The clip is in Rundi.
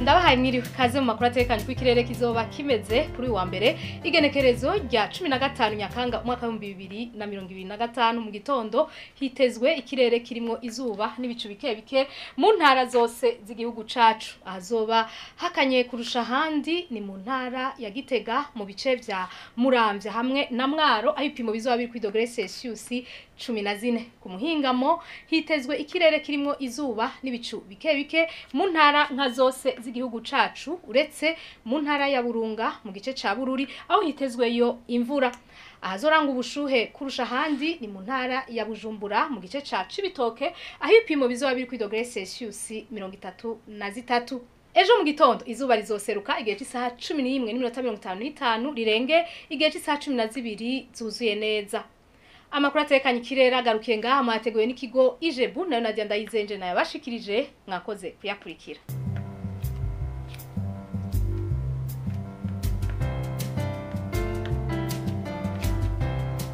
Ndabahaye mwiriwe kaze mu makuru atekanye ku ikirere kizoba kimeze kuri wa mbere igenekerezo rya 15 Nyakanga umwaka wa 2025 mu gitondo hitezwe ikirere kirimo izuba n'ibicu bike bike mu ntara zose z'igihugu cacu ahazoba hakanye kurusha handi ni mu ntara ya Gitega mu bice vya Muramvya hamwe na Mwaro aho ipimo bizoba biri ku degrees Celsius 14 ku muhingamo hitezwe ikirere kirimo izuba n'ibicu bike bike mu ntara nka zose z'igihugu cacu uretse mu ntara ya Burunga mu gice ca Bururi aho hitezweyo imvura ahazoranga ubushuhe kurusha handi ni mu ntara ya Bujumbura mu gice ca Cibitoke aho ipimo bizoba biri ku degrees Celsius 33. Ejo mu gitondo izuba rizoseruka igihe cy'isaha 11:55 rirenge igihe cy'isaha 12 zuzuye neza. Amakuru atekanye ikirere agarukiye ngaha mwateguye n'ikigo Ijebu nayo Nadia Ndayizenje nayo bashikirije mwakoze kuyakurikira.